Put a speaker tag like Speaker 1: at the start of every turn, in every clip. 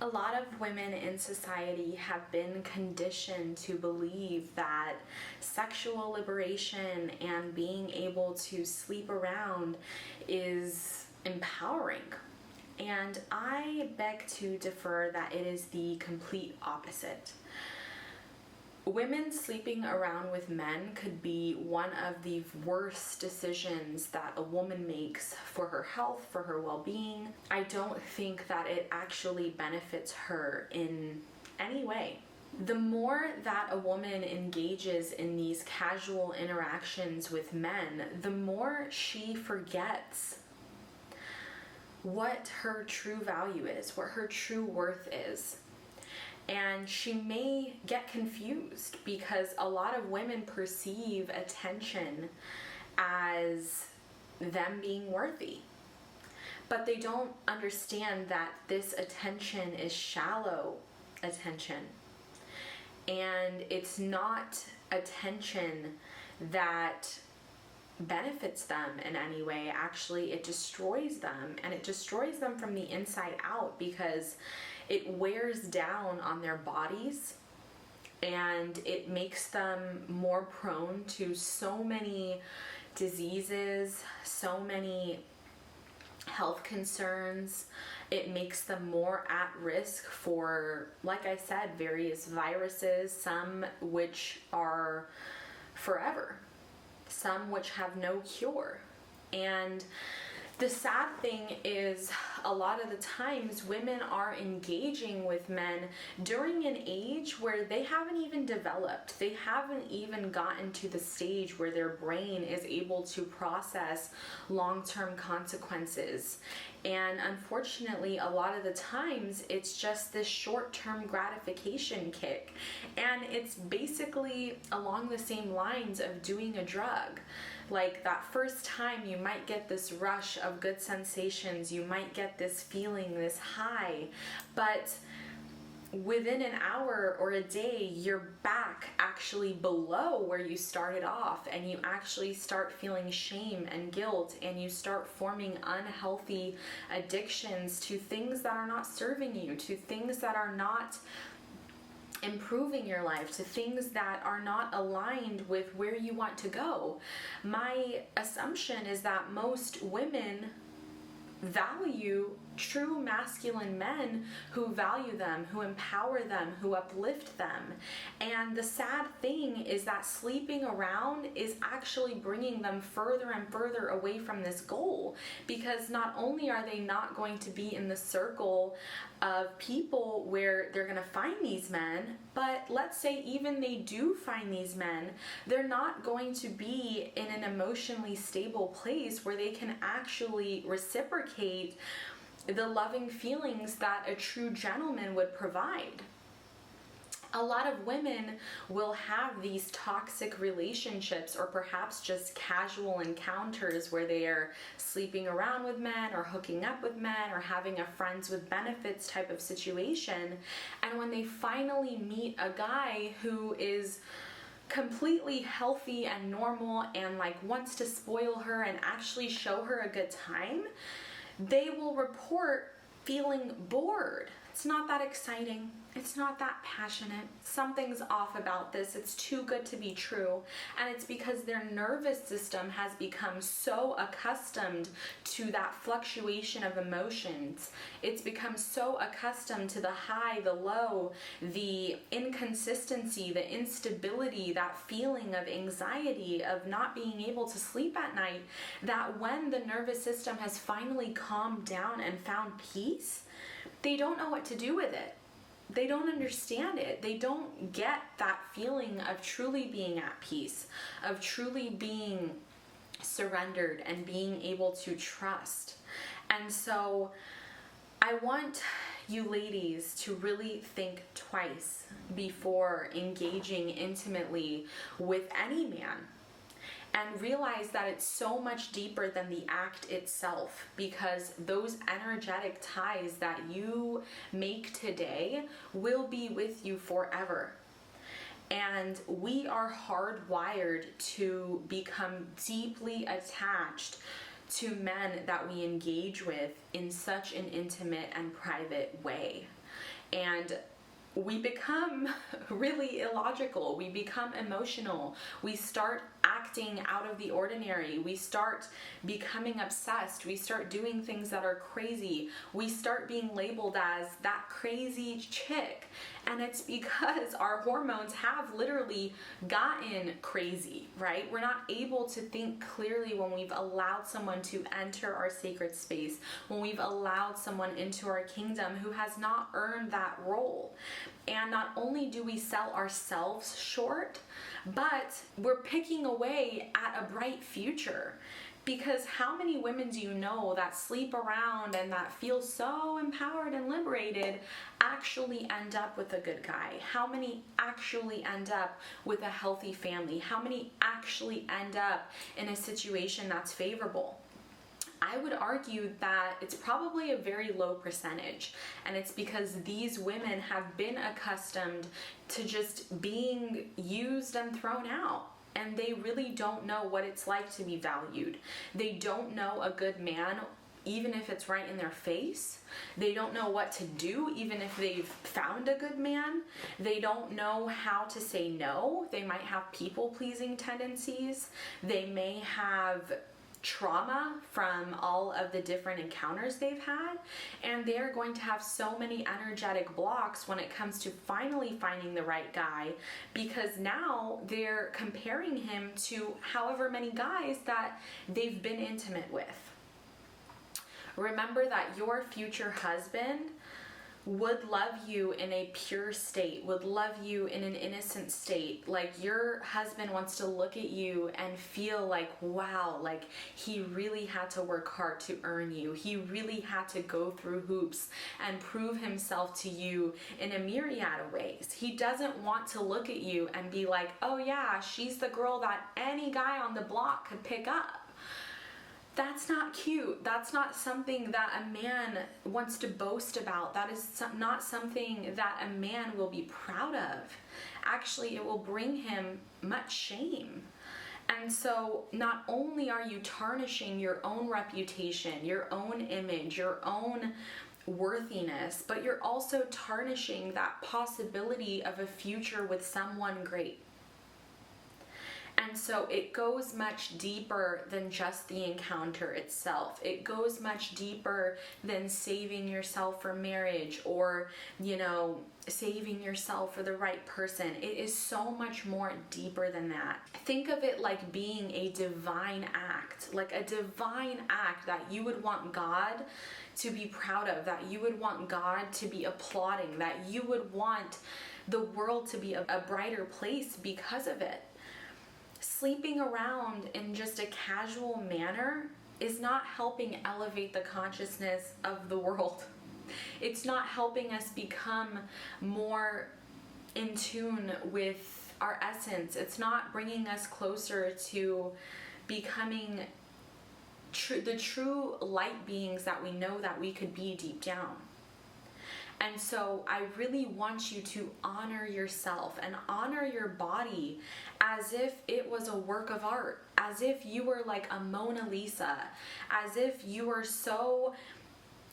Speaker 1: A lot of women in society have been conditioned to believe that sexual liberation and being able to sleep around is empowering. And I beg to differ that it is the complete opposite. Women sleeping around with men could be one of the worst decisions that a woman makes for her health, for her well-being. I don't think that it actually benefits her in any way. The more that a woman engages in these casual interactions with men, the more she forgets what her true value is, what her true worth is. And she may get confused because a lot of women perceive attention as them being worthy. But they don't understand that this attention is shallow attention. And it's not attention that benefits them in any way. Actually, it destroys them, and it destroys them from the inside out because it wears down on their bodies and it makes them more prone to so many diseases, so many health concerns. It makes them more at risk for, like I said, various viruses, some which are forever, some which have no cure. And the sad thing is, a lot of the times women are engaging with men during an age where they haven't even developed. They haven't even gotten to the stage where their brain is able to process long-term consequences. And unfortunately, a lot of the times, it's just this short-term gratification kick. And it's basically along the same lines of doing a drug. Like that first time you might get this rush of good sensations, you might get this feeling, this high, but within an hour or a day, you're back actually below where you started off, and you actually start feeling shame and guilt, and you start forming unhealthy addictions to things that are not serving you, to things that are not improving your life, to things that are not aligned with where you want to go. My assumption is that most women value true masculine men who value them, who empower them, who uplift them. And the sad thing is that sleeping around is actually bringing them further and further away from this goal, because not only are they not going to be in the circle of people where they're going to find these men, but let's say even they do find these men, they're not going to be in an emotionally stable place where they can actually reciprocate the loving feelings that a true gentleman would provide. A lot of women will have these toxic relationships, or perhaps just casual encounters where they are sleeping around with men or hooking up with men or having a friends with benefits type of situation. And when they finally meet a guy who is completely healthy and normal and like wants to spoil her and actually show her a good time, they will report feeling bored. It's not that exciting. It's not that passionate. Something's off about this. It's too good to be true. And it's because their nervous system has become so accustomed to that fluctuation of emotions. It's become so accustomed to the high, the low, the inconsistency, the instability, that feeling of anxiety, of not being able to sleep at night, that when the nervous system has finally calmed down and found peace, they don't know what to do with it. They don't understand it. They don't get that feeling of truly being at peace, of truly being surrendered and being able to trust. And so I want you ladies to really think twice before engaging intimately with any man. And realize that it's so much deeper than the act itself, because those energetic ties that you make today will be with you forever. And we are hardwired to become deeply attached to men that we engage with in such an intimate and private way. And we become really illogical. We become emotional. We start acting out of the ordinary. We start becoming obsessed. We start doing things that are crazy. We start being labeled as that crazy chick. And it's because our hormones have literally gotten crazy, right? We're not able to think clearly when we've allowed someone to enter our sacred space, when we've allowed someone into our kingdom who has not earned that role. And not only do we sell ourselves short, but we're picking away at a bright future. Because how many women do you know that sleep around and that feel so empowered and liberated actually end up with a good guy? How many actually end up with a healthy family? How many actually end up in a situation that's favorable? I would argue that it's probably a very low percentage, and it's because these women have been accustomed to just being used and thrown out. And they really don't know what it's like to be valued. They don't know a good man, even if it's right in their face. They don't know what to do, even if they've found a good man. They don't know how to say no. They might have people-pleasing tendencies. They may have trauma from all of the different encounters they've had, and they're going to have so many energetic blocks when it comes to finally finding the right guy, because now they're comparing him to however many guys that they've been intimate with. Remember that your future husband would love you in a pure state, would love you in an innocent state. Like, your husband wants to look at you and feel like, wow, like he really had to work hard to earn you. He really had to go through hoops and prove himself to you in a myriad of ways. He doesn't want to look at you and be like, oh yeah, she's the girl that any guy on the block could pick up. That's not cute. That's not something that a man wants to boast about. That is not something that a man will be proud of. Actually, it will bring him much shame. And so not only are you tarnishing your own reputation, your own image, your own worthiness, but you're also tarnishing that possibility of a future with someone great. And so it goes much deeper than just the encounter itself. It goes much deeper than saving yourself for marriage or, saving yourself for the right person. It is so much more deeper than that. Think of it like being a divine act, like a divine act that you would want God to be proud of, that you would want God to be applauding, that you would want the world to be a brighter place because of it. Sleeping around in just a casual manner is not helping elevate the consciousness of the world. It's not helping us become more in tune with our essence. It's not bringing us closer to becoming the true light beings that we know that we could be deep down. And so I really want you to honor yourself and honor your body as if it was a work of art, as if you were like a Mona Lisa, as if you were so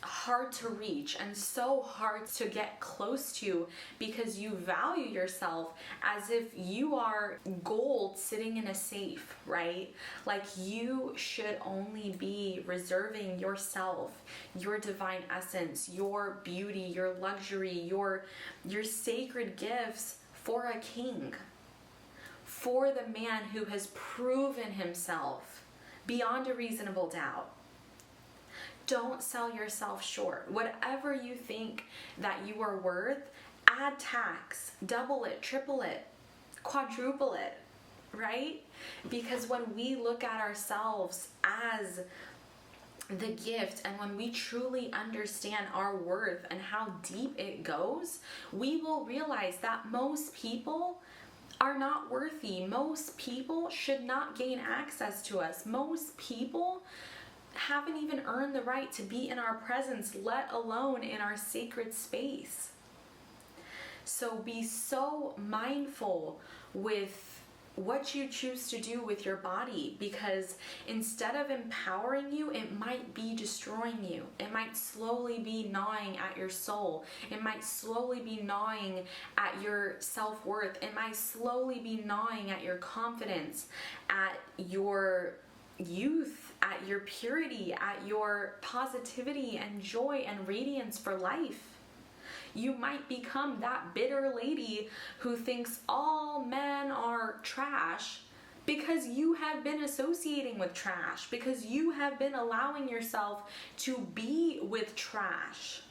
Speaker 1: hard to reach and so hard to get close to because you value yourself, as if you are gold sitting in a safe, right? Like, you should only be reserving yourself, your divine essence, your beauty, your luxury, your sacred gifts for a king, for the man who has proven himself beyond a reasonable doubt. Don't sell yourself short. Whatever you think that you are worth, add tax, double it, triple it, quadruple it, right? Because when we look at ourselves as the gift, and when we truly understand our worth and how deep it goes, we will realize that most people are not worthy. Most people should not gain access to us. Most people haven't even earned the right to be in our presence, let alone in our sacred space. So be so mindful with what you choose to do with your body, because instead of empowering you, it might be destroying you. It might slowly be gnawing at your soul. It might slowly be gnawing at your self-worth. It might slowly be gnawing at your confidence, at your youth, at your purity, at your positivity and joy and radiance for life. You might become that bitter lady who thinks all men are trash because you have been associating with trash, because you have been allowing yourself to be with trash.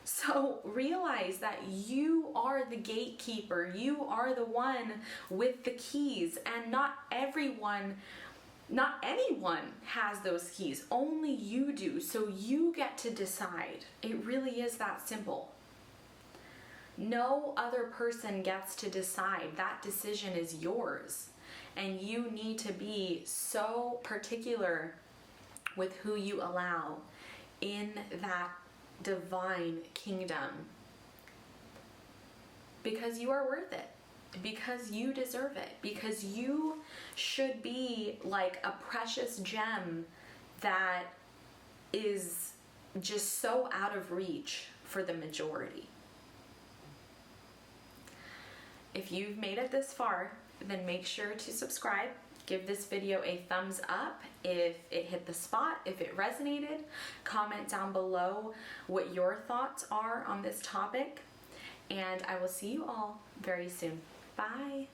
Speaker 1: So realize that you are the gatekeeper. You are the one with the keys, and not anyone has those keys. Only you do. So you get to decide. It really is that simple. No other person gets to decide. That decision is yours. And you need to be so particular with who you allow in that divine kingdom. Because you are worth it. Because you deserve it. Because you should be like a precious gem that is just so out of reach for the majority. If you've made it this far, then make sure to subscribe. Give this video a thumbs up if it hit the spot, if it resonated. Comment down below what your thoughts are on this topic. And I will see you all very soon. Bye.